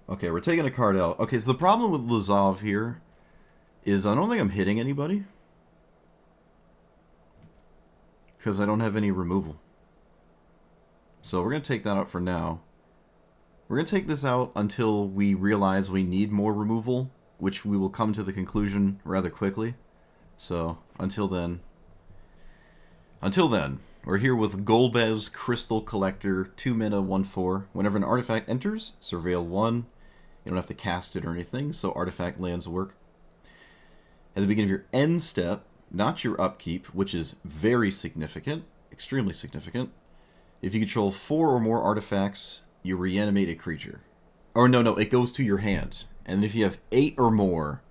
Okay, we're taking a card out. Okay, so the problem with Lazov here is I don't think I'm hitting anybody. Because I don't have any removal. So we're going to take that out for now. We're going to take this out until we realize we need more removal, which we will come to the conclusion rather quickly. So, until then, we're here with Golbez Crystal Collector, 2 mana, 1/4. Whenever an artifact enters, surveil 1. You don't have to cast it or anything, so artifact lands work. At the beginning of your end step, not your upkeep, which is very significant, extremely significant. If you control 4 or more artifacts, you reanimate a creature. Or no, it goes to your hand. And if you have 8 or more,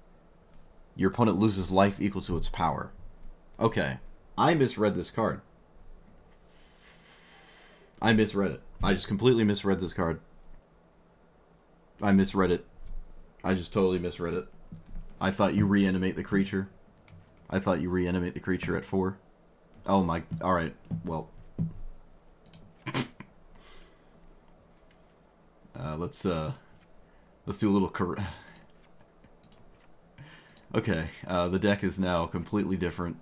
your opponent loses life equal to its power. Okay, I misread this card. I misread it. I just completely misread this card. I misread it. I just totally misread it. I thought you reanimate the creature. I thought you reanimate the creature at 4. Oh my... Alright, well... let's do a little... Okay, the deck is now completely different.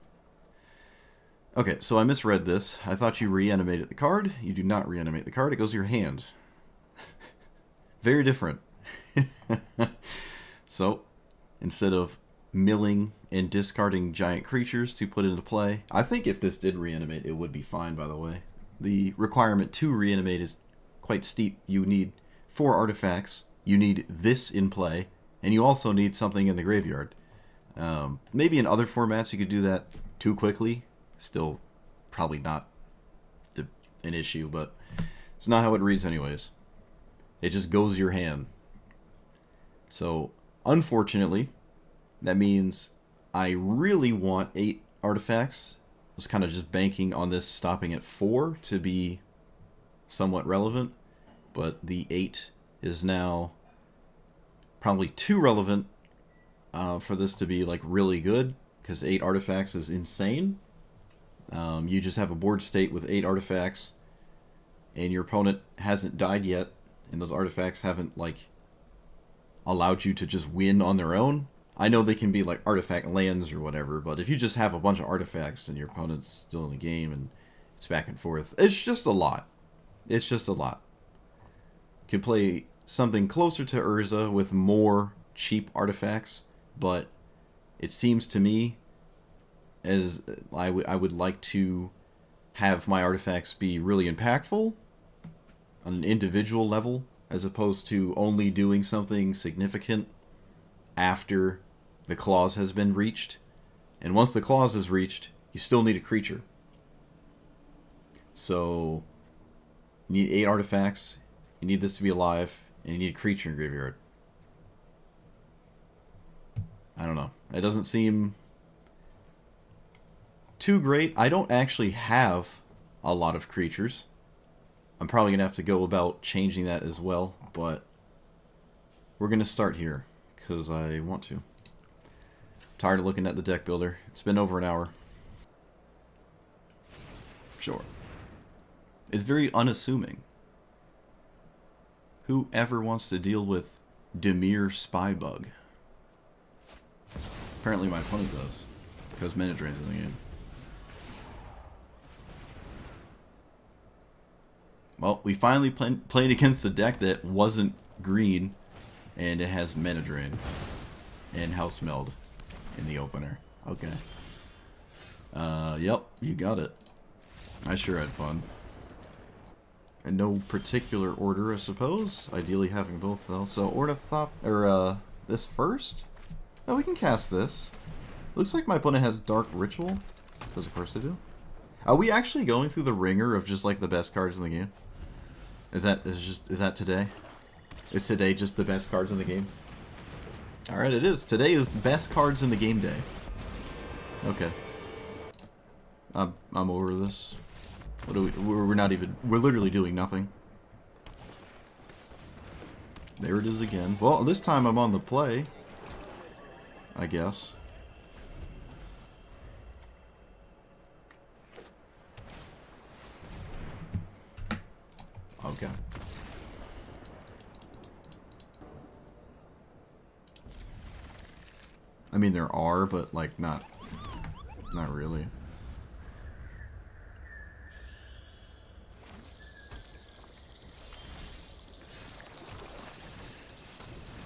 Okay, so I misread this. I thought you reanimated the card. You do not reanimate the card. It goes to your hand. Very different. So, instead of milling and discarding giant creatures to put into play, I think if this did reanimate, it would be fine, by the way. The requirement to reanimate is quite steep. You need 4 artifacts. You need this in play. And you also need something in the graveyard. Maybe in other formats you could do that too quickly. Still probably not an issue, but it's not how it reads anyways. It just goes your hand. So, unfortunately, that means I really want 8 artifacts. I was kind of just banking on this stopping at 4 to be somewhat relevant, but the 8 is now probably too relevant for this to be like really good, because 8 artifacts is insane. You just have a board state with 8 artifacts, and your opponent hasn't died yet, and those artifacts haven't like allowed you to just win on their own. I know they can be like artifact lands or whatever, but if you just have a bunch of artifacts and your opponent's still in the game and it's back and forth, it's just a lot. It's just a lot. You can play something closer to Urza with more cheap artifacts, but it seems to me as I would like to have my artifacts be really impactful on an individual level, as opposed to only doing something significant after the clause has been reached. And once the clause is reached, you still need a creature. So, you need 8 artifacts, you need this to be alive, and you need a creature in graveyard. I don't know. It doesn't seem too great. I don't actually have a lot of creatures. I'm probably going to have to go about changing that as well, but we're going to start here, because I want to. I'm tired of looking at the deck builder. It's been over an hour. Sure. It's very unassuming. Who ever wants to deal with Dimir Spybug? Apparently my opponent does, because mana drains in the game. Well, we finally played against a deck that wasn't green, and it has mana drain and house meld in the opener. Okay. Yep, you got it. I sure had fun. In no particular order, I suppose. Ideally having both, though. So, this first? Oh, we can cast this. Looks like my opponent has Dark Ritual. Does of course they do. Are we actually going through the ringer of just like the best cards in the game? Is that today? Is today just the best cards in the game? Alright, it is. Today is the best cards in the game day. Okay. I'm over this. What do we're literally doing nothing. There it is again. Well, this time I'm on the play, I guess. Okay. I mean, there are, but like not really.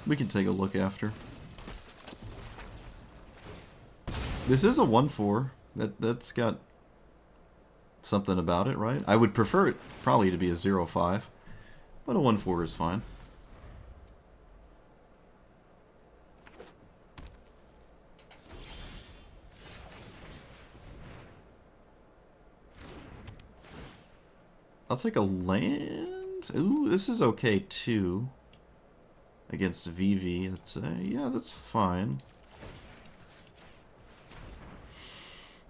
We can take a look after. This is a 1/4. That's got something about it, right? I would prefer it probably to be a 0/5, but a 1/4 is fine. I'll take a land. Ooh, this is okay too. Against VV, I'd say. Yeah, that's fine.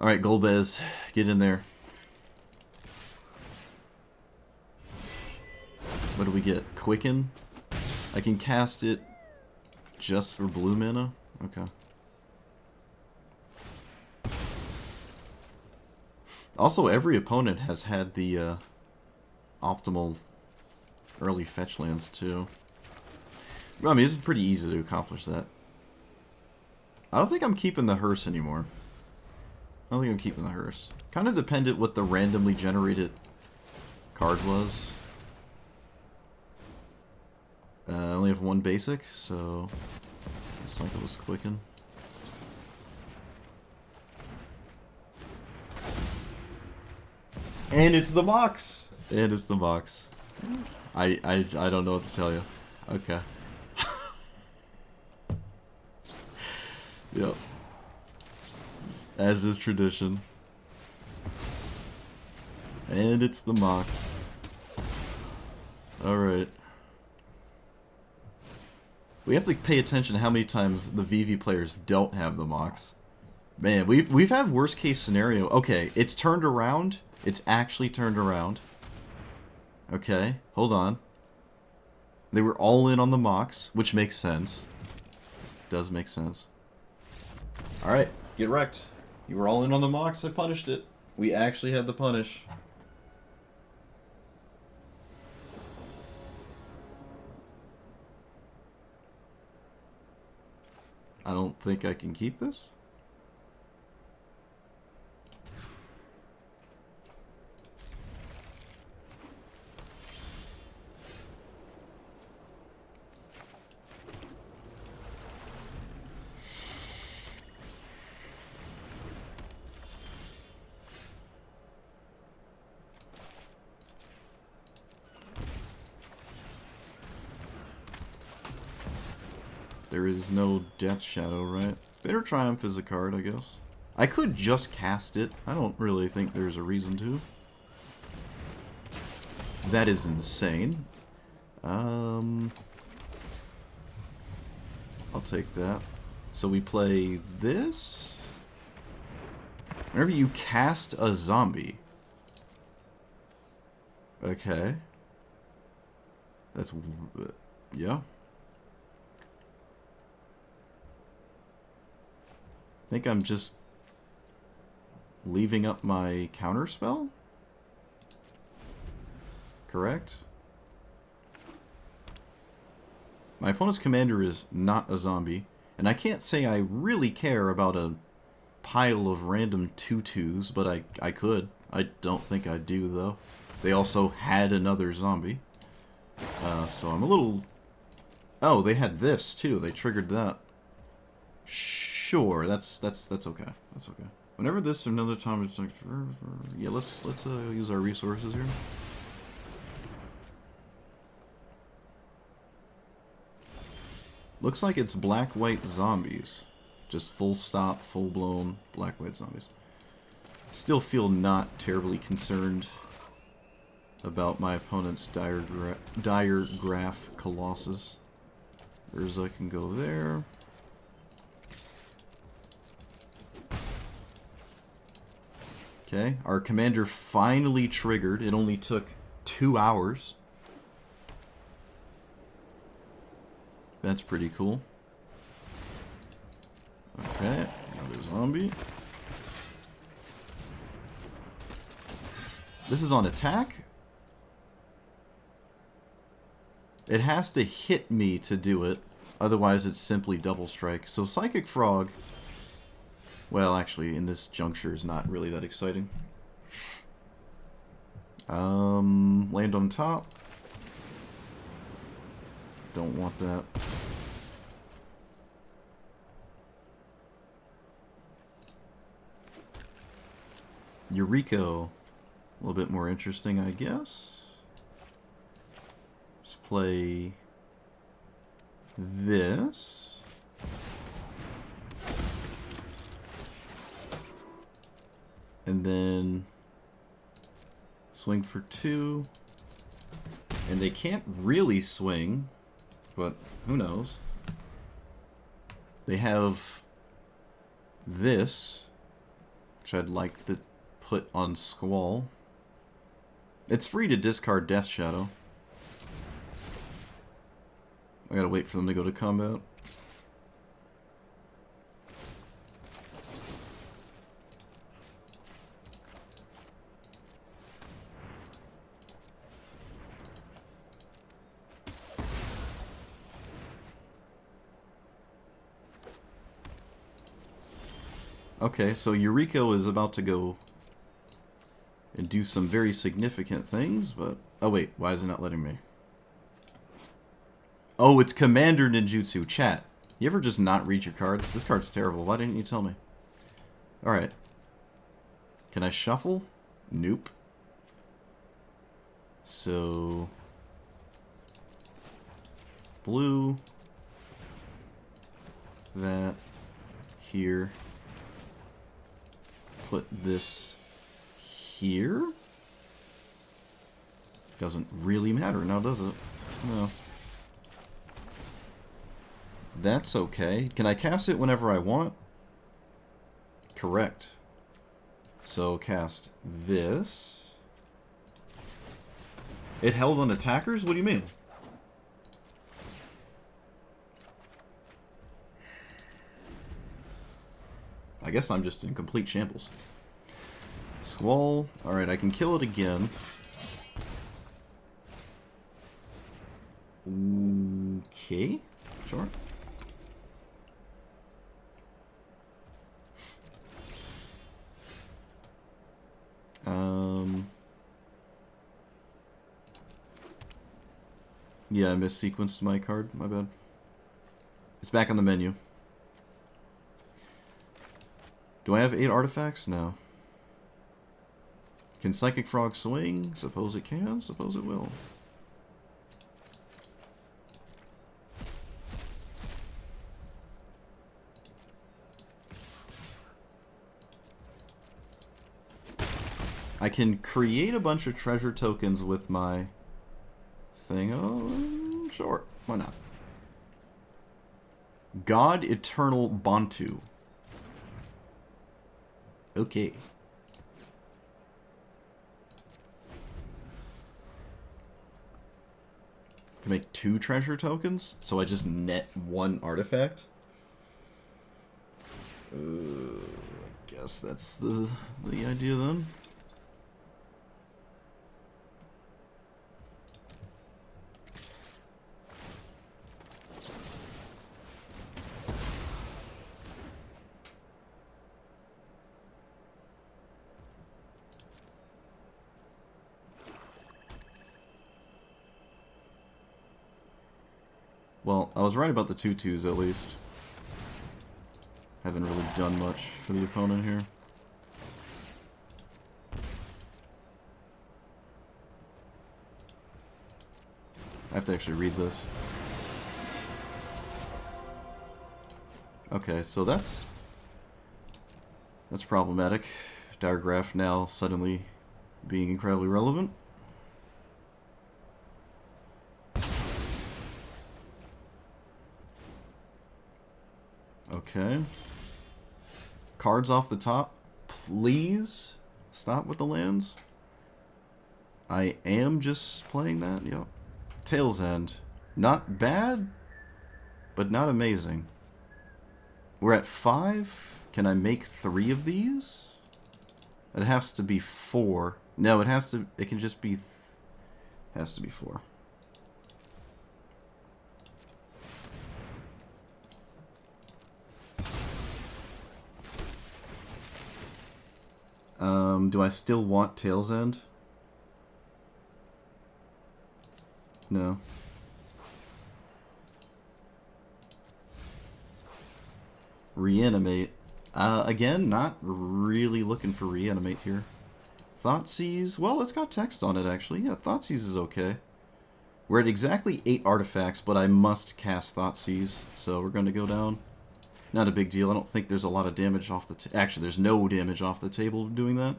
Alright, Golbez, get in there. What do we get? Quicken? I can cast it just for blue mana? Okay. Also, every opponent has had the optimal early fetch lands too. I mean, it's pretty easy to accomplish that. I don't think I'm keeping the hearse anymore. I don't think I'm keeping the hearse. Kind of depended what the randomly generated card was. I only have one basic, so the cycle is quicken. And it's the box! And it's the box. I don't know what to tell you. Okay. Yep. As is tradition. And it's the Mox. Alright. We have to pay attention to how many times the VV players don't have the Mox. Man, we've had worst case scenario. Okay, it's turned around. It's actually turned around. Okay, hold on. They were all in on the Mox, which makes sense. Does make sense. Alright, get wrecked. You were all in on the Mox, I punished it. We actually had the punish. I don't think I can keep this. There is no Death Shadow, right? Bitter Triumph is a card, I guess. I could just cast it. I don't really think there's a reason to. That is insane. I'll take that. So we play this. Whenever you cast a zombie. Okay. That's... yeah. I think I'm just leaving up my counter spell? Correct? My opponent's commander is not a zombie, and I can't say I really care about a pile of random 2/2s, but I could. I don't think I do, though. They also had another zombie. So I'm a little... oh, they had this, too. They triggered that. Sure, that's okay. That's okay. Whenever this another time it's like, yeah, let's use our resources here. Looks like it's black-white zombies. Just full stop, full-blown black-white zombies. Still feel not terribly concerned about my opponent's dire graph Colossus. Urza can go there. Okay, our commander finally triggered. It only took 2 hours. That's pretty cool. Okay, another zombie. This is on attack? It has to hit me to do it. Otherwise, it's simply double strike. So Psychic Frog, well, actually, in this juncture is not really that exciting. Land on top. Don't want that. Eureka. A little bit more interesting, I guess. Let's play this. And then swing for 2. And they can't really swing, but who knows. They have this, which I'd like to put on Squall. It's free to discard Death Shadow. I gotta wait for them to go to combat. Okay, so Eureka is about to go and do some very significant things, but... Oh wait, why is it not letting me? Oh, it's Commander Ninjutsu. Chat, you ever just not read your cards? This card's terrible. Why didn't you tell me? Alright. Can I shuffle? Nope. So... blue. That. Here. Put this here. Doesn't really matter now, does it? No. That's okay. Can I cast it whenever I want? Correct. So cast this. It held on attackers? What do you mean? I guess I'm just in complete shambles. Squall. Alright, I can kill it again. Okay. Sure. Yeah, I missequenced my card. My bad. It's back on the menu. Do I have 8 artifacts? No. Can Psychic Frog swing? Suppose it can. Suppose it will. I can create a bunch of treasure tokens with my thing. Oh, sure. Why not? God Eternal Bantu. Okay. Can make 2 treasure tokens, so I just net 1 artifact. I guess that's the idea then. Well, I was right about the 2/2s at least. Haven't really done much for the opponent here. I have to actually read this. Okay, so that's problematic. Diagraph now suddenly being incredibly relevant. Okay. Cards off the top. Please stop with the lands. I am just playing that. Yep. Tail's End. Not bad, but not amazing. We're at 5. Can I make 3 of these? It has to be 4. No, it has to. It can just be. Has to be 4. Do I still want Tail's End? No. Reanimate. Again, not really looking for Reanimate here. Thoughtseize, well, it's got text on it, actually. Yeah, Thoughtseize is okay. We're at exactly 8 artifacts, but I must cast Thoughtseize, so we're going to go down. Not a big deal. I don't think there's a lot of damage off the... Actually, there's no damage off the table doing that.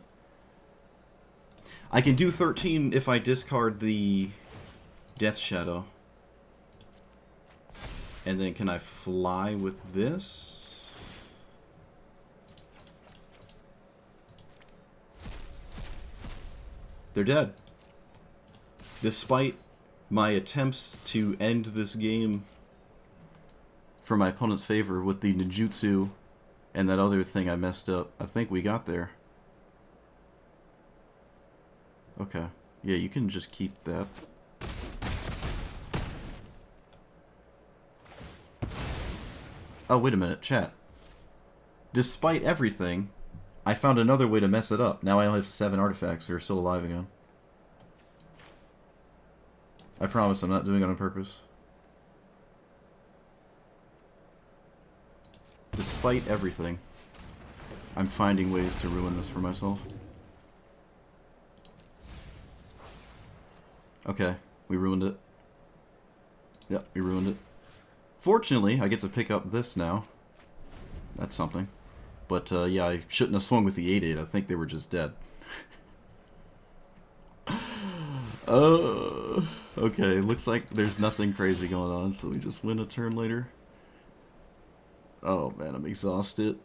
I can do 13 if I discard the Death Shadow. And then can I fly with this? They're dead. Despite my attempts to end this game for my opponent's favor with the ninjutsu and that other thing I messed up, I think we got there. Okay. Yeah, you can just keep that. Oh, wait a minute, chat. Despite everything, I found another way to mess it up. Now I only have 7 artifacts that are still alive again. I promise I'm not doing it on purpose. Despite everything, I'm finding ways to ruin this for myself. Okay, we ruined it. Yep, we ruined it. Fortunately, I get to pick up this now. That's something. But, yeah, I shouldn't have swung with the 8-8. I think they were just dead. Okay, looks like there's nothing crazy going on, so we just win a turn later. Oh, man, I'm exhausted.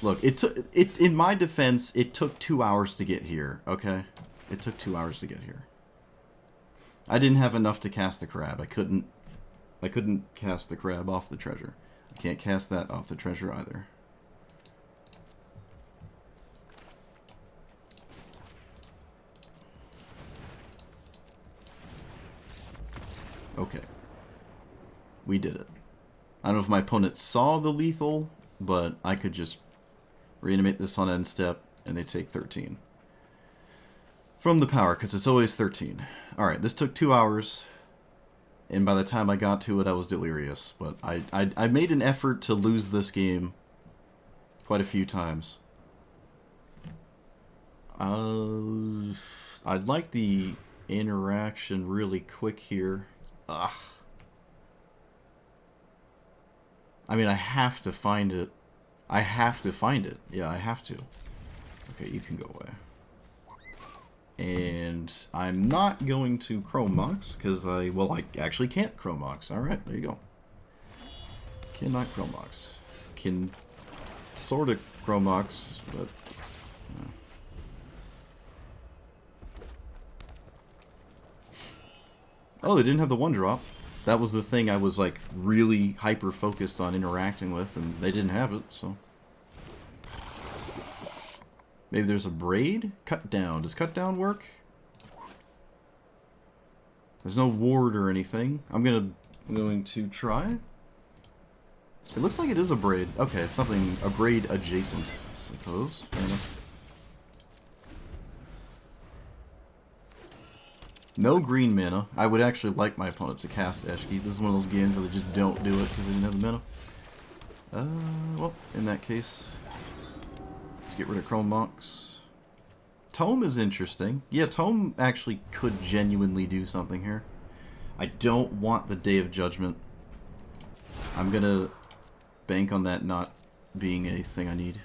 Look, in my defense, it took 2 hours to get here, okay? It took 2 hours to get here. I didn't have enough to cast the crab. I couldn't cast the crab off the treasure. I can't cast that off the treasure either. Okay. We did it. I don't know if my opponent saw the lethal, but I could just reanimate this on end step, and they take 13. From the power, because it's always 13. Alright, this took 2 hours, and by the time I got to it, I was delirious. But I made an effort to lose this game quite a few times. I'd like the interaction really quick here. Ugh. I mean, I have to find it. I have to find it. Yeah, I have to. Okay, you can go away. And I'm not going to Chrome Mox, because I actually can't Chrome Mox. Alright, there you go. Cannot Chrome Mox. Can sort of Chrome Mox, but... Oh, they didn't have the 1-drop. That was the thing I was, like, really hyper-focused on interacting with, and they didn't have it, so... Maybe there's a braid? Cut down. Does cut down work? There's no ward or anything. I'm going to try. It looks like it is a braid. Okay, something, a braid adjacent, I suppose. Fair enough. No green mana. I would actually like my opponent to cast Eshki. This is one of those games where they just don't do it because they didn't have the mana. Well, in that case, let's get rid of Chrome Mox. Tome is interesting. Yeah, Tome actually could genuinely do something here. I don't want the Day of Judgment. I'm gonna bank on that not being a thing I need.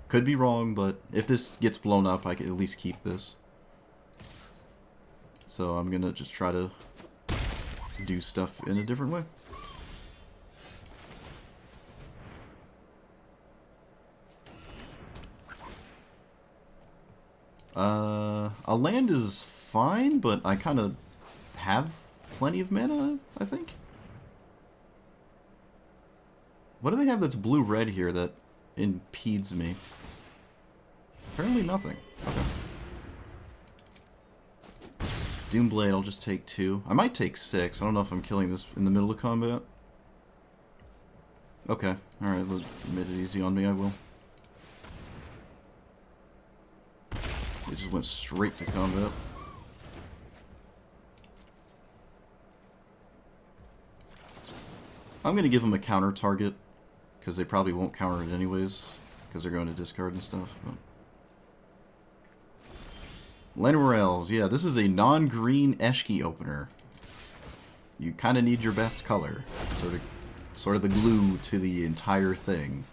Could be wrong, but if this gets blown up, I can at least keep this. So I'm gonna just try to do stuff in a different way. A land is fine, but I kind of have plenty of mana, I think. What do they have that's blue-red here that impedes me? Apparently nothing. Okay. Doomblade, I'll just take 2. I might take 6. I don't know if I'm killing this in the middle of combat. Okay. Alright, made it easy on me, I will. just went straight to combat. I'm going to give them a counter target, because they probably won't counter it anyways, because they're going to discard and stuff. But... Lenworells, yeah, this is a non-green Eshki opener. You kind of need your best color. Sort of the glue to the entire thing.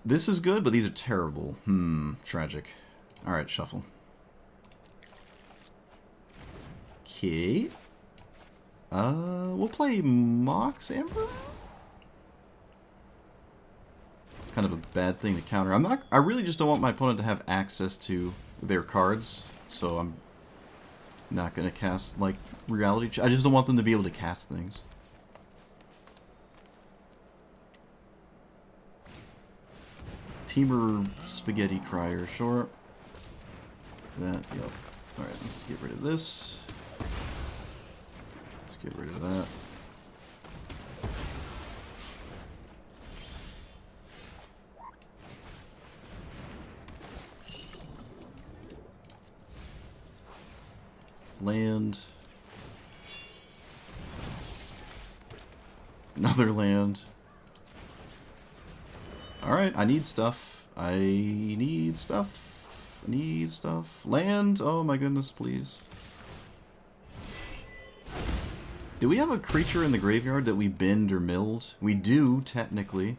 This is good, but these are terrible. Tragic. Alright, shuffle. Okay. We'll play Mox Amber? Kind of a bad thing to counter. I really just don't want my opponent to have access to their cards, so I'm not gonna cast, like, Reality. I just don't want them to be able to cast things. Dimir Spaghetti Crier, sure. That, yep. Alright, let's get rid of this. Let's get rid of that. Land. Another land. Alright, I need stuff. I need stuff. I need stuff. Land! Oh my goodness, please. Do we have a creature in the graveyard that we bend or milled? We do, technically.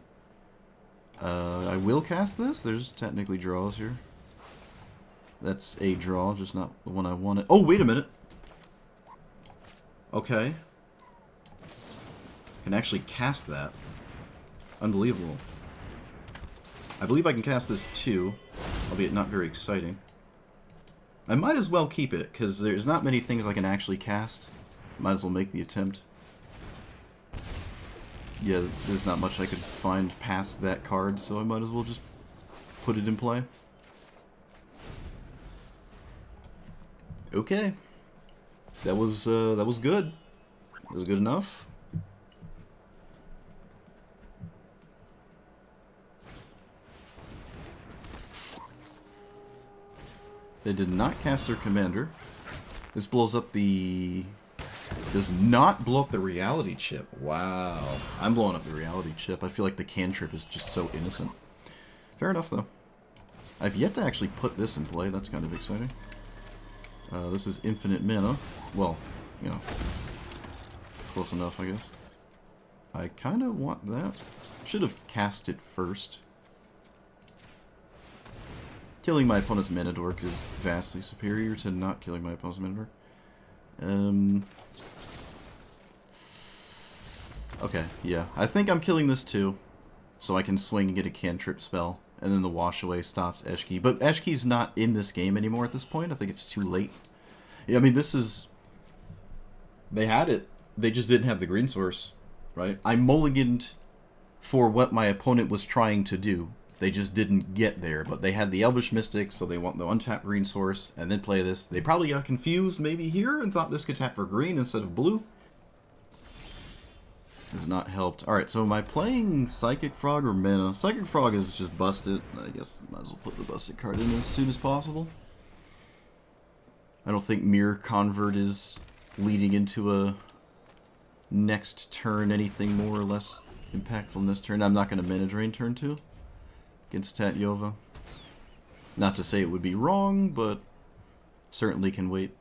I will cast this. There's technically draws here. That's a draw, just not the one I wanted. Oh, wait a minute! Okay. I can actually cast that. Unbelievable. I believe I can cast this too, albeit not very exciting. I might as well keep it, because there's not many things I can actually cast. Might as well make the attempt. Yeah, there's not much I could find past that card, so I might as well just put it in play. Okay. That was good. That was good enough. They did not cast their commander. This blows up the... Does not blow up the reality chip. Wow. I'm blowing up the reality chip. I feel like the cantrip is just so innocent. Fair enough, though. I've yet to actually put this in play. That's kind of exciting. This is infinite mana. Well, you know, close enough, I guess. I kind of want that. Should have cast it first. Killing my opponent's mana dork is vastly superior to not killing my opponent's mana dork. Okay, yeah. I think I'm killing this too, so I can swing and get a cantrip spell, and then the wash away stops Eshki. But Eshki's not in this game anymore at this point. I think it's too late. Yeah, I mean, this is... They had it. They just didn't have the green source, right? I mulliganed for what my opponent was trying to do. They just didn't get there, but they had the Elvish Mystic, so they want the untapped green source, and then play this. They probably got confused maybe here and thought this could tap for green instead of blue. Has not helped. Alright, so am I playing Psychic Frog or Mana? Psychic Frog is just busted. I guess might as well put the busted card in as soon as possible. I don't think Mirror Convert is leading into a next turn anything more or less impactful in this turn. I'm not going to Mana Drain turn 2 against Tatyova. Not to say it would be wrong, but certainly can wait.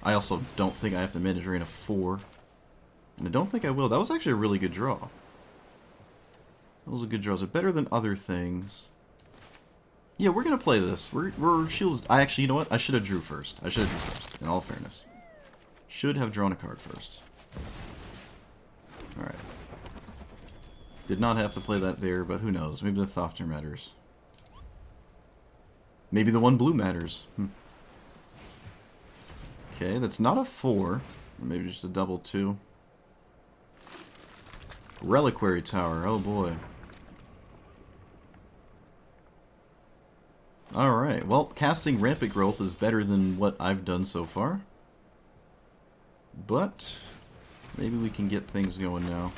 I also don't think I have to Mana Drain a 4. And I don't think I will. That was actually a really good draw. That was a good draw. Is it better than other things? Yeah, we're going to play this. We're shields. I actually, you know what? I should have drew first. I should have drew first, in all fairness. Should have drawn a card first. Alright. Did not have to play that there, but who knows? Maybe the Thopter matters. Maybe the one blue matters. Okay, that's not a 4. Or maybe just a double 2. Reliquary Tower, oh boy. Alright, well, casting Rampant Growth is better than what I've done so far. But maybe we can get things going now.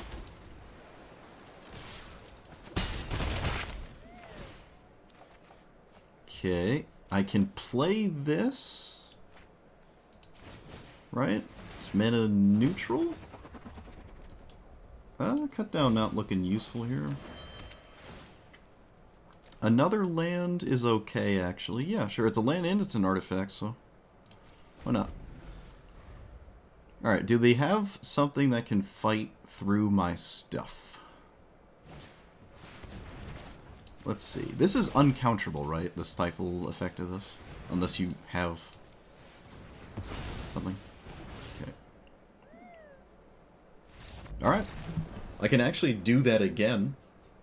Okay, I can play this, right? It's mana neutral. Cut down not looking useful here. Another land is okay, actually. Yeah, sure. It's a land and it's an artifact, so why not? Alright, do they have something that can fight through my stuff? Let's see. This is uncounterable, right? The stifle effect of this? Unless you have something. Okay. Alright. I can actually do that again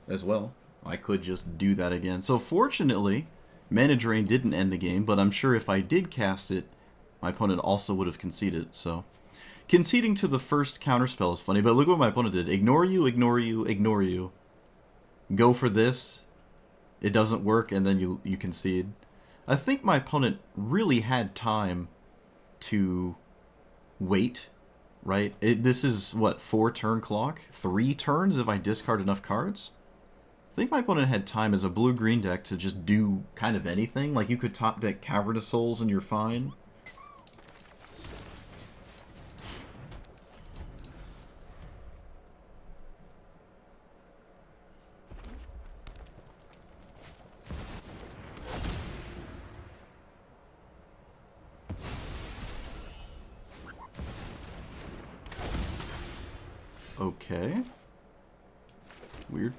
as well. I could just do that again. So fortunately, Mana Drain didn't end the game, but I'm sure if I did cast it, my opponent also would have conceded, so... Conceding to the first counterspell is funny, but look what my opponent did. Ignore you, ignore you, ignore you. Go for this. It doesn't work, and then you concede. I think my opponent really had time to wait, right? This is, what, 4 turn clock? 3 turns if I discard enough cards? I think my opponent had time as a blue-green deck to just do kind of anything. Like, you could top deck Cavern of Souls and you're fine. Okay. Weird.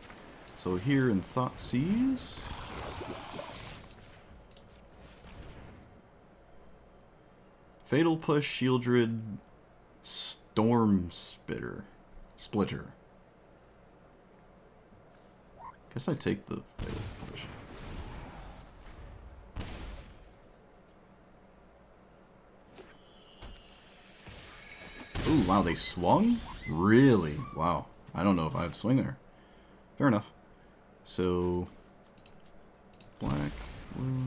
So here in Thoughtseize... Fatal Push, Shieldred, Storm Splitter. Guess I take the Fatal Push. Ooh, wow, they swung? Really? Wow. I don't know if I'd swing there. Fair enough. So, black, blue.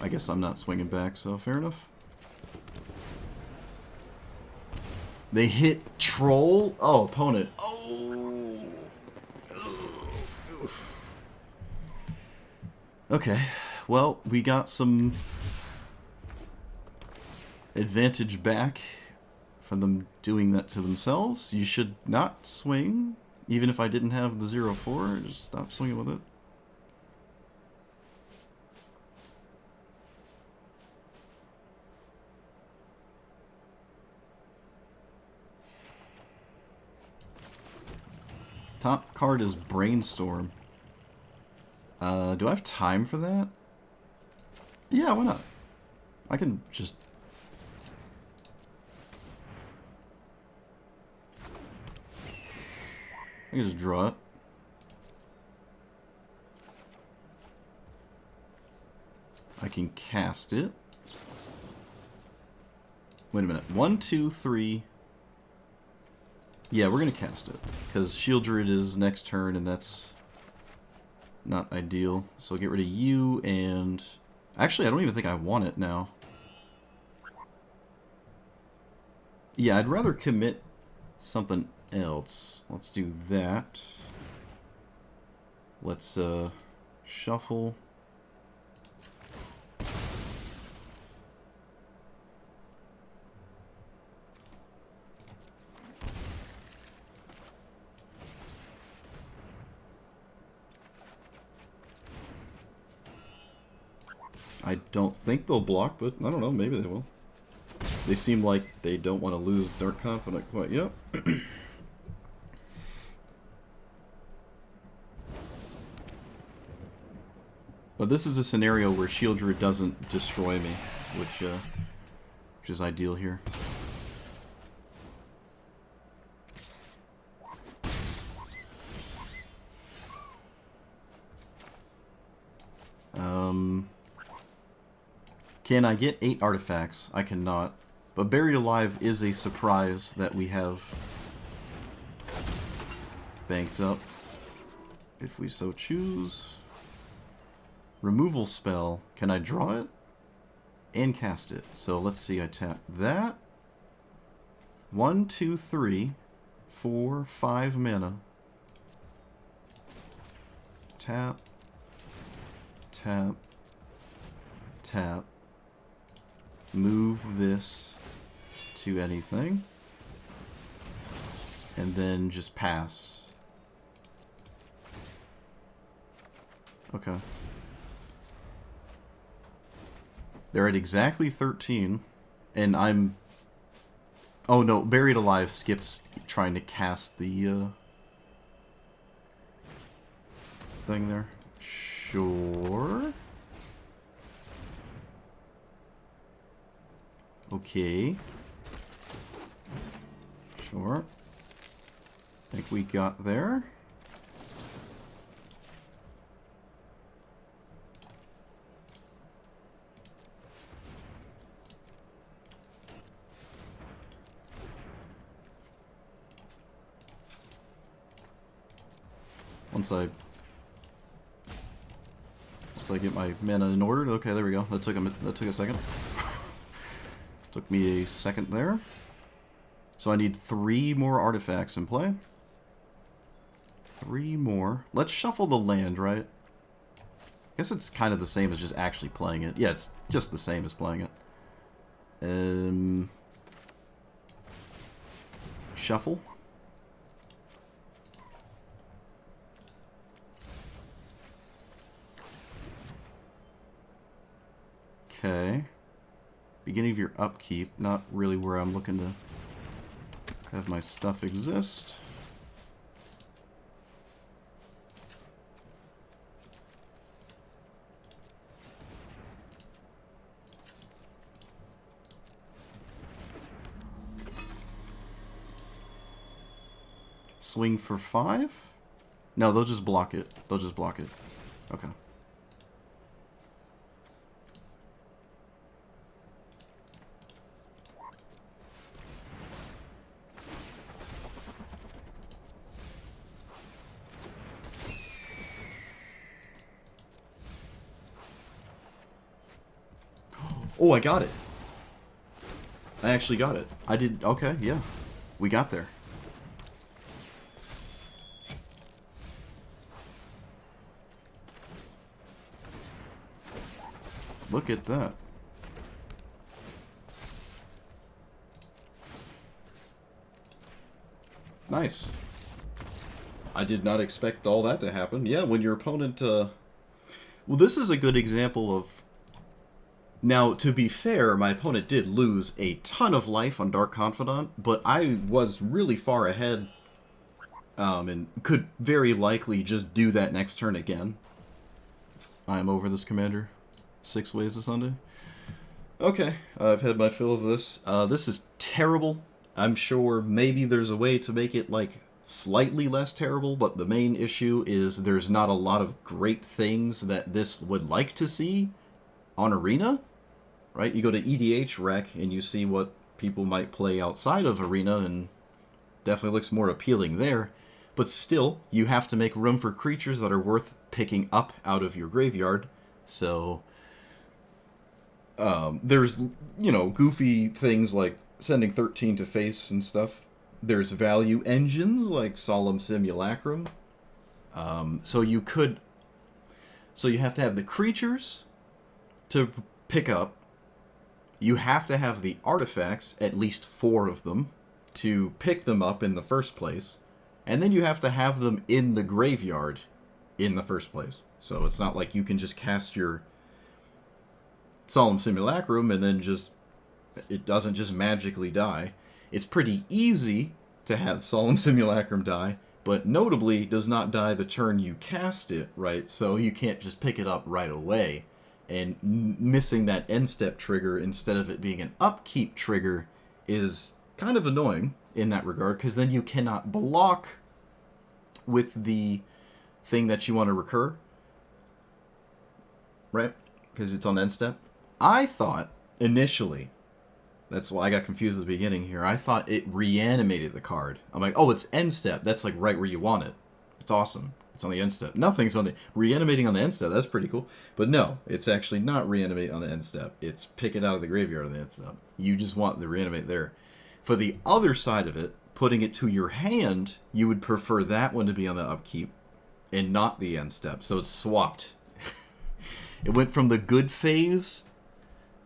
I guess I'm not swinging back, so fair enough. They hit Troll? Oh, opponent. Oh! Oof. Okay. Well, we got some advantage back from them doing that to themselves. You should not swing, even if I didn't have the 0-4. Just stop swinging with it. Top card is Brainstorm. Do I have time for that? Yeah, why not? I can just... I can just draw it. I can cast it. Wait a minute. 1, 2, 3... Yeah, we're gonna cast it, because Shieldred is next turn, and that's not ideal. So get rid of you, and... Actually, I don't even think I want it now. Yeah, I'd rather commit something else. Let's do that. Let's, shuffle. I don't think they'll block, but I don't know, maybe they will. They seem like they don't want to lose Dark Confidant quite yet. But this is a scenario where Shieldred doesn't destroy me, which is ideal here. Can I get 8 artifacts? I cannot. But Buried Alive is a surprise that we have banked up, if we so choose. Removal spell. Can I draw it? And cast it. So let's see, I tap that. 1, 2, 3. for 5 mana. Tap, tap, tap. Move this to anything. And then just pass. Okay. They're at exactly 13. And I'm... Oh no, Buried Alive skips trying to cast the thing there. Sure. Okay. Sure. I think we got there. Once I get my mana in order. Okay, there we go. That took a second. Took me a second there. So I need 3 more artifacts in play. 3 more. Let's shuffle the land, right? I guess it's kind of the same as just actually playing it. Yeah, it's just the same as playing it. Shuffle. Okay. Beginning of your upkeep. Not really where I'm looking to have my stuff exist. Swing for 5? No, they'll just block it. They'll just block it. Okay. Oh, I got it. I actually got it. I did. Okay, yeah. We got there. Look at that. Nice. I did not expect all that to happen. Yeah, when your opponent... Well, this is a good example of... Now, to be fair, my opponent did lose a ton of life on Dark Confidant, but I was really far ahead, and could very likely just do that next turn again. I am over this, Commander. 6 ways to Sunday. Okay, I've had my fill of this. This is terrible. I'm sure maybe there's a way to make it, like, slightly less terrible, but the main issue is there's not a lot of great things that this would like to see on Arena, right? You go to EDH Rec and you see what people might play outside of Arena, and definitely looks more appealing there. But still, you have to make room for creatures that are worth picking up out of your graveyard. So, there's, you know, goofy things like sending 13 to face and stuff. There's value engines like Solemn Simulacrum. So you have to have the creatures to pick up. You have to have the artifacts, at least 4 of them, to pick them up in the first place. And then you have to have them in the graveyard in the first place. So it's not like you can just cast your Solemn Simulacrum and then it doesn't just magically die. It's pretty easy to have Solemn Simulacrum die, but notably does not die the turn you cast it, right? So you can't just pick it up right away. And missing that end step trigger instead of it being an upkeep trigger is kind of annoying in that regard, because then you cannot block with the thing that you want to recur, right? Because it's on end step. I thought initially, that's why I got confused at the beginning here, I thought it reanimated the card. I'm like, oh, it's end step. That's like right where you want it. It's awesome. It's on the end step. Nothing's on the... Reanimating on the end step, that's pretty cool. But no, it's actually not reanimate on the end step. It's pick it out of the graveyard on the end step. You just want the reanimate there. For the other side of it, putting it to your hand, you would prefer that one to be on the upkeep and not the end step. So it's swapped. It went from the good phase,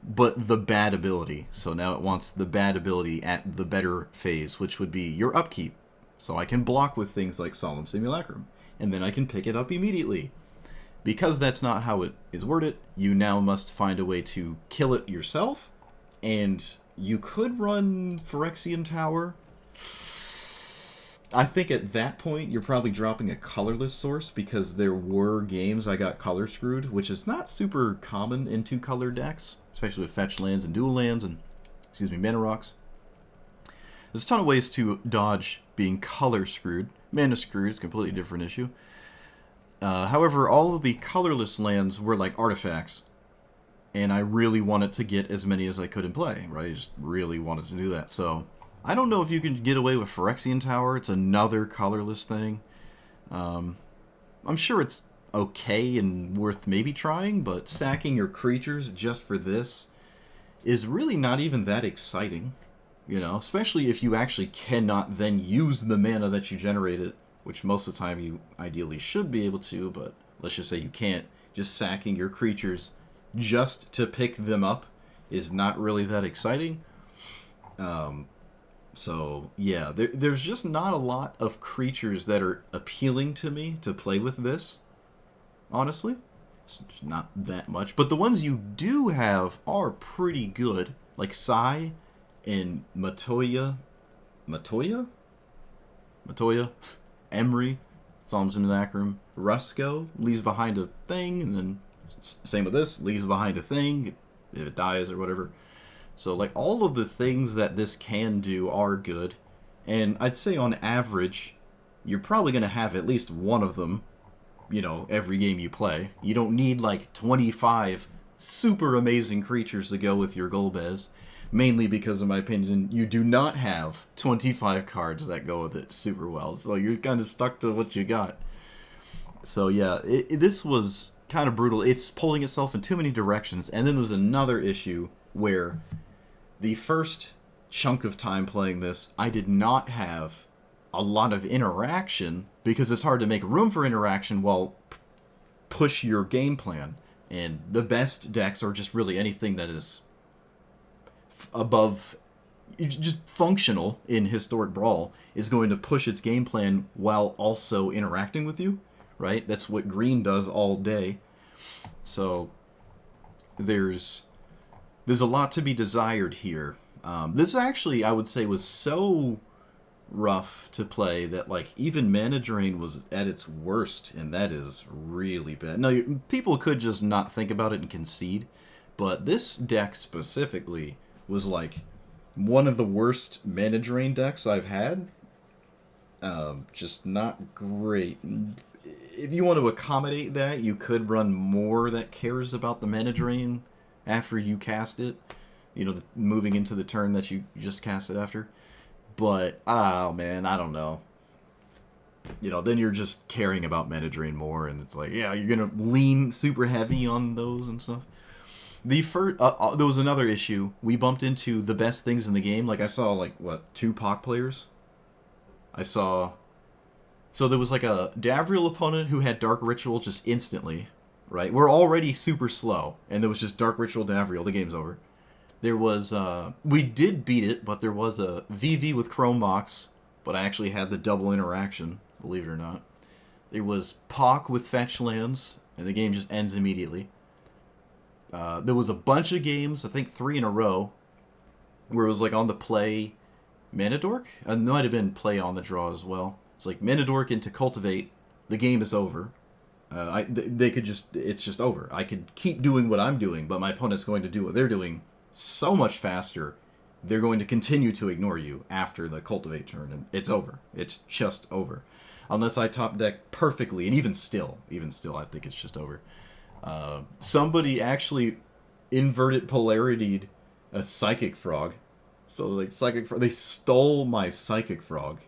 but the bad ability. So now it wants the bad ability at the better phase, which would be your upkeep. So I can block with things like Solemn Simulacrum, and then I can pick it up immediately. Because that's not how it is worded, you now must find a way to kill it yourself, and you could run Phyrexian Tower. I think at that point you're probably dropping a colorless source, because there were games I got color screwed, which is not super common in 2-color decks, especially with fetch lands and dual lands and, mana rocks. There's a ton of ways to dodge being color screwed. Mana screwed is a completely different issue. However, all of the colorless lands were like artifacts, and I really wanted to get as many as I could in play, right? I just really wanted to do that. So I don't know if you can get away with Phyrexian Tower. It's another colorless thing. I'm sure it's okay and worth maybe trying, but sacking your creatures just for this is really not even that exciting, especially if you actually cannot then use the mana that you generated, which most of the time you ideally should be able to, but let's just say you can't. Just sacking your creatures just to pick them up is not really that exciting. So, yeah, there's just not a lot of creatures that are appealing to me to play with this, honestly. It's not that much. But the ones you do have are pretty good, like Sai and Matoya, Emery, Solemn Simulacrum, Rusko leaves behind a thing, and then same with this, leaves behind a thing if it dies or whatever. So, like, all of the things that this can do are good, and I'd say on average, you're probably going to have at least one of them, every game you play. You don't need, like, 25 super amazing creatures to go with your Golbez, mainly because, in my opinion, you do not have 25 cards that go with it super well, so you're kind of stuck to what you got. So, yeah, this was kind of brutal. It's pulling itself in too many directions, and then there's another issue where the first chunk of time playing this, I did not have a lot of interaction, because it's hard to make room for interaction while push your game plan. And the best decks are just really anything that is above, just functional in Historic Brawl, is going to push its game plan while also interacting with you, right? That's what green does all day. So there's a lot to be desired here. This actually, I would say, was so rough to play that, like, even mana drain was at its worst, and that is really bad. Now, people could just not think about it and concede, but this deck specifically was, like, one of the worst mana drain decks I've had. Just not great. If you want to accommodate that, you could run more that cares about the mana drain after you cast it, moving into the turn that you just cast it after. But, oh man, I don't know. Then you're just caring about mana drain more, and it's like, yeah, you're going to lean super heavy on those and stuff. The first, there was another issue. We bumped into the best things in the game. Like, I saw, 2 POC players. So there was, a Davriel opponent who had Dark Ritual just instantly, right? We're already super slow, and there was just Dark Ritual Davriel. The game's over. There was, we did beat it, but there was a VV with Chrome Mox, but I actually had the double interaction, believe it or not. There was POC with Fetch Lands, and the game just ends immediately. There was a bunch of games, I think 3 in a row, where it was, on the play Mana Dork? It might have been play on the draw as well. It's like Mana Dork into Cultivate, the game is over. It's just over. I could keep doing what I'm doing, but my opponent's going to do what they're doing so much faster. They're going to continue to ignore you after the Cultivate turn, and it's over. It's just over. Unless I top deck perfectly, and even still, I think it's just over. Somebody actually inverted polarity'd a Psychic Frog. So, Psychic Frog, they stole my Psychic Frog,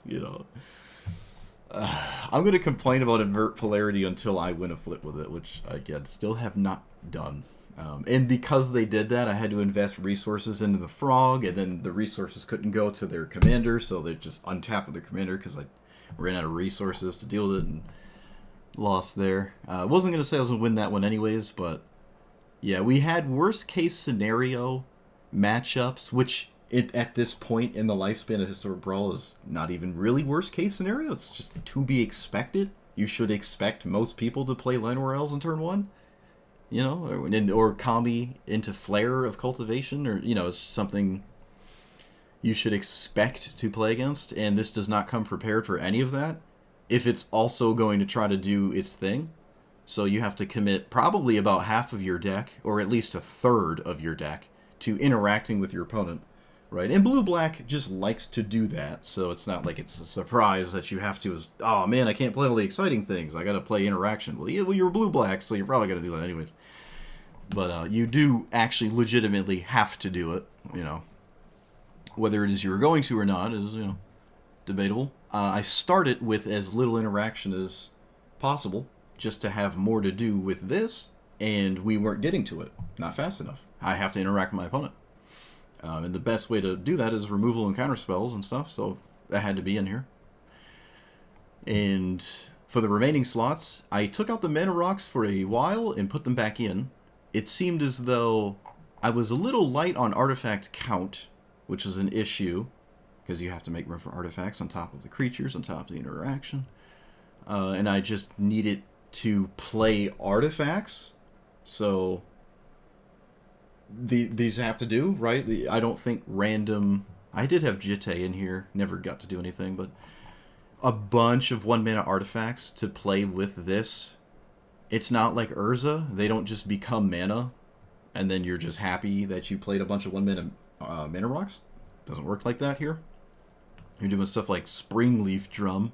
I'm going to complain about invert polarity until I win a flip with it, which, again, still have not done. And because they did that, I had to invest resources into the frog, and then the resources couldn't go to their commander, so they just untapped their commander because I ran out of resources to deal with it and lost there. I wasn't going to say I was going to win that one anyways, but yeah, we had worst case scenario matchups, which at this point in the lifespan of Historic Brawl is not even really worst case scenario. It's just to be expected. You should expect most people to play Llanowar Elves in turn 1. You know, or combi into Flare of Cultivation, or, you know, it's just something you should expect to play against, and this does not come prepared for any of that if it's also going to try to do its thing. So you have to commit probably about half of your deck, or at least a third of your deck, to interacting with your opponent, right? And Blue-Black just likes to do that, so it's not like it's a surprise that you have to, oh man, I can't play all the exciting things, I gotta play interaction. Well, yeah, well, you're Blue-Black, so you're probably gonna do that anyways. But you do actually legitimately have to do it, you know. Whether it is you're going to or not is, you know, debatable. I started with as little interaction as possible, just to have more to do with this, and we weren't getting to it. Not fast enough. I have to interact with my opponent. And the best way to do that is removal and counter spells and stuff, so that had to be in here. And for the remaining slots, I took out the mana rocks for a while and put them back in. It seemed as though I was a little light on artifact count, which is an issue, because you have to make room for artifacts on top of the creatures, on top of the interaction. And I just needed to play artifacts, so these have to do, right? I don't think random... I did have Jitte in here, never got to do anything, but a bunch of 1-mana artifacts to play with this. It's not like Urza. They don't just become mana, and then you're just happy that you played a bunch of 1-mana mana rocks. Doesn't work like that here. You're doing stuff like Springleaf Drum.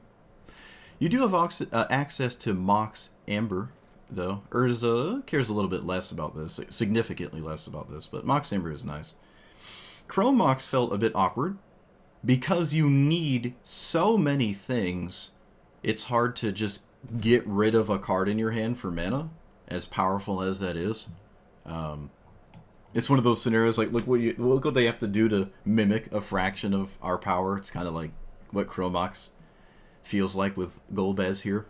You do have access to Mox Amber, though. Urza cares a little bit less about this, significantly less about this, but Mox Amber is nice. Chrome Mox felt a bit awkward. Because you need so many things, it's hard to just get rid of a card in your hand for mana, as powerful as that is. It's one of those scenarios like, look what they have to do to mimic a fraction of our power. It's kind of like what Chrome Mox feels like with Golbez here.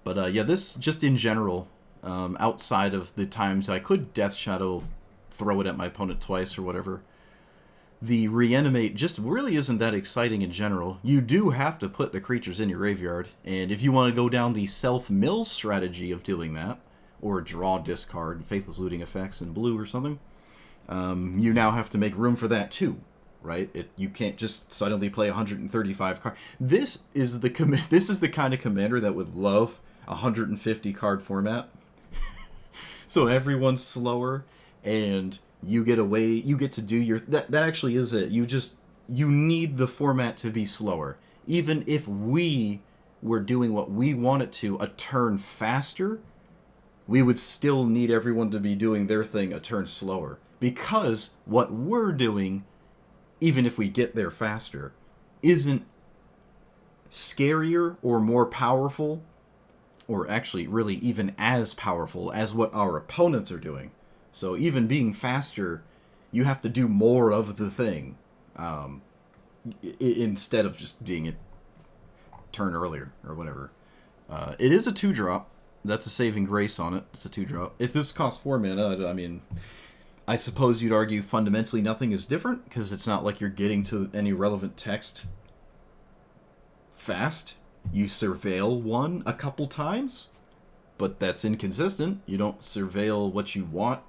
But yeah, this just in general, outside of the times I could Death Shadow, throw it at my opponent twice or whatever, the reanimate just really isn't that exciting in general. You do have to put the creatures in your graveyard, and if you want to go down the self-mill strategy of doing that, or draw, discard, Faithless Looting effects in blue or something, you now have to make room for that too, right? You can't just suddenly play 135 cards. This is the kind of commander that would love a 150 card format. So everyone's slower, and you get to do your... That actually is it. You need the format to be slower. Even if we were doing what we want it to a turn faster, we would still need everyone to be doing their thing a turn slower. Because what we're doing, even if we get there faster, isn't scarier or more powerful, or actually really even as powerful as what our opponents are doing. So even being faster, you have to do more of the thing, instead of just being a turn earlier or whatever. It is a 2-drop. That's a saving grace on it. It's a 2-drop. If this costs 4 mana, I mean, I suppose you'd argue fundamentally nothing is different, because it's not like you're getting to any relevant text fast. You surveil one a couple times, but that's inconsistent. You don't surveil what you want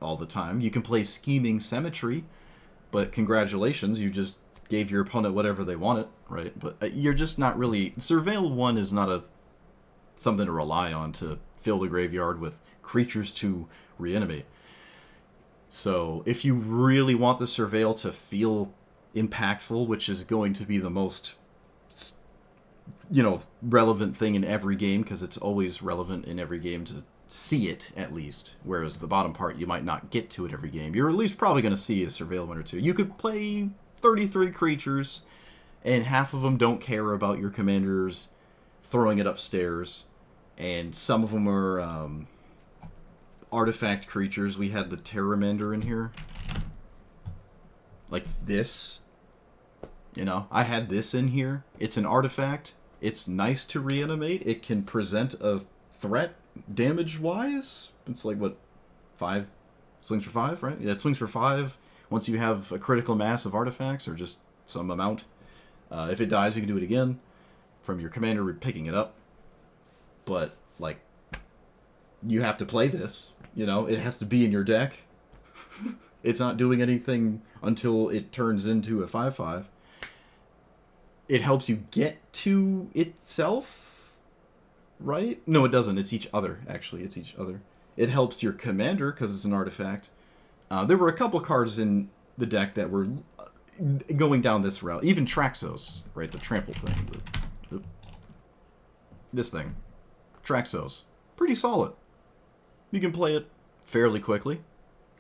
all the time. You can play Scheming Symmetry, but congratulations, you just gave your opponent whatever they wanted, right? But you're just not really... Surveil 1 is not something to rely on to fill the graveyard with creatures to reanimate. So if you really want the Surveil to feel impactful, which is going to be the most, relevant thing in every game, because it's always relevant in every game to see it, at least. Whereas the bottom part, you might not get to it every game. You're at least probably going to see a Surveil 1 or 2. You could play 33 creatures, and half of them don't care about your commanders throwing it upstairs, and some of them are artifact creatures. We had the Terramander in here. Like this. You know, I had this in here. It's an artifact. It's nice to reanimate. It can present a threat damage-wise. It's like, what, 5? Swings for 5, right? Yeah, it swings for 5 once you have a critical mass of artifacts, or just some amount. If it dies, you can do it again from your commander picking it up. But, like, you have to play this. You know, it has to be in your deck. It's not doing anything until it turns into a 5/5. It helps you get to itself, right? No, it doesn't. It's each other, actually. It's each other. It helps your commander, because it's an artifact. There were a couple cards in the deck that were going down this route. Even Traxos, right? The trample thing. This thing. Traxos. Pretty solid. You can play it fairly quickly.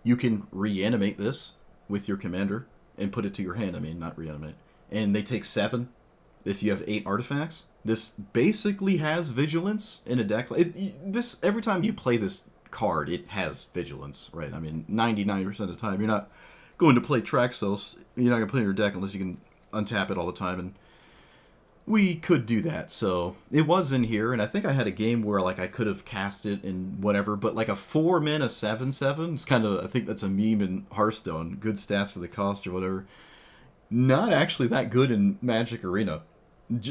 You can reanimate this with your commander and put it to your hand. I mean, not reanimate. And they take 7 if you have 8 artifacts. This basically has vigilance in a deck. This every time you play this card, it has vigilance, right? I mean, 99% of the time, you're not going to play Traxos. You're not going to put it in your deck unless you can untap it all the time. And we could do that. So it was in here, and I think I had a game where like I could have cast it and whatever, but like a 4-mana 7/7, it's kind of, I think that's a meme in Hearthstone. Good stats for the cost or whatever. Not actually that good in Magic Arena.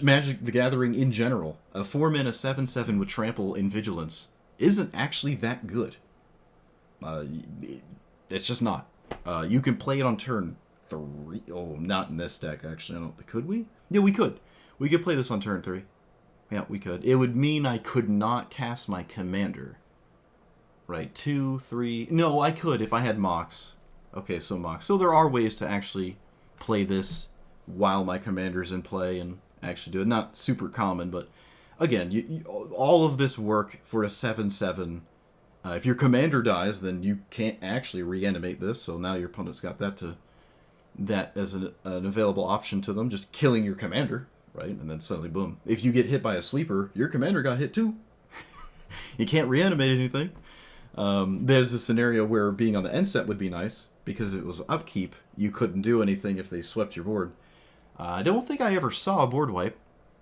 Magic the Gathering in general. A 4-mana 7/7 with trample and vigilance isn't actually that good. It's just not. You can play it on turn 3. Oh, not in this deck, actually. I don't think. Could we? Yeah, we could. We could play this on turn 3. Yeah, we could. It would mean I could not cast my commander. Right, 2, 3... No, I could if I had Mox. Okay, so Mox. So there are ways to actually play this while my commander's in play and actually do it. Not super common, but again, all of this work for a 7/7. If your commander dies, then you can't actually reanimate this, so now your opponent's got that as an available option to them, just killing your commander. Right, and then suddenly, boom. If you get hit by a sweeper, your commander got hit too. You can't reanimate anything. There's a scenario where being on the end set would be nice, because it was upkeep. You couldn't do anything if they swept your board. I don't think I ever saw a board wipe.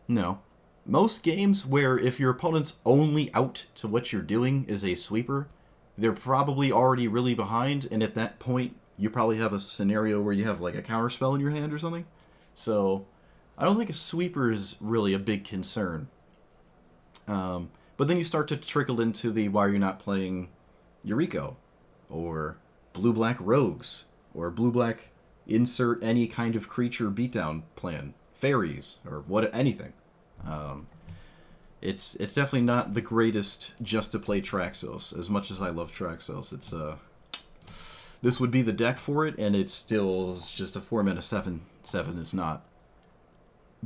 No. Most games where if your opponent's only out to what you're doing is a sweeper, they're probably already really behind, and at that point, you probably have a scenario where you have like a counter spell in your hand or something. So I don't think a sweeper is really a big concern. But then you start to trickle into the why you're not playing Yuriko, or blue-black rogues, or blue-black insert any kind of creature beatdown plan, fairies, or anything. It's definitely not the greatest just to play Traxos, as much as I love Traxos. It's this would be the deck for it, and it's still just a 4-mana 7/7. It's not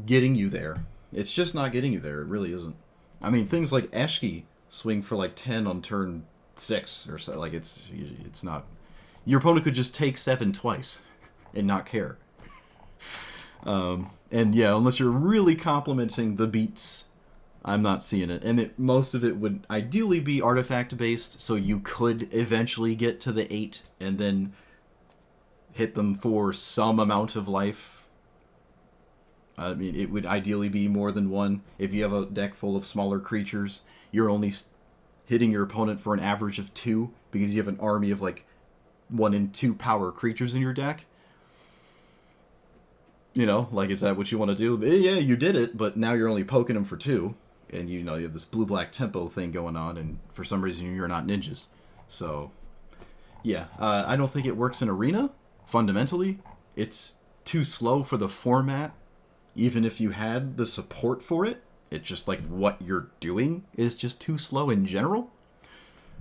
getting you there. It's just not getting you there. It really isn't. I mean, things like Eshki swing for like 10 on turn 6 or so. Like it's not. Your opponent could just take 7 twice and not care. And yeah, unless you're really complimenting the beats, I'm not seeing it. And most of it would ideally be artifact based, so you could eventually get to the 8 and then hit them for some amount of life. I mean, it would ideally be more than 1. If you have a deck full of smaller creatures, you're only hitting your opponent for an average of 2 because you have an army of like 1 and 2 power creatures in your deck. You know, like, is that what you want to do? Yeah, you did it, but now you're only poking them for 2. And, you know, you have this blue-black tempo thing going on, and for some reason you're not ninjas. So, yeah, I don't think it works in Arena, fundamentally. It's too slow for the format. Even if you had the support for it, it's just like what you're doing is just too slow in general.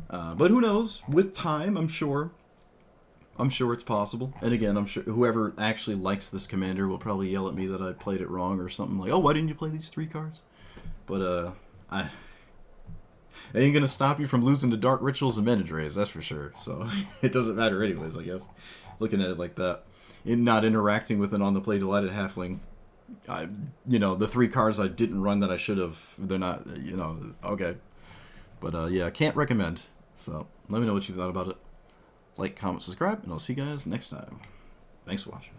But who knows? With time, I'm sure it's possible. And again, I'm sure whoever actually likes this commander will probably yell at me that I played it wrong or something like, oh, why didn't you play these 3 cards? But it ain't gonna stop you from losing to Dark Rituals and Menadres, that's for sure. So it doesn't matter anyways, I guess. Looking at it like that. In not interacting with an on-the-play Delighted Halfling, the 3 cards I didn't run that I should have, they're not, okay. But yeah, can't recommend. So let me know what you thought about it. Like, comment, subscribe, and I'll see you guys next time. Thanks for watching.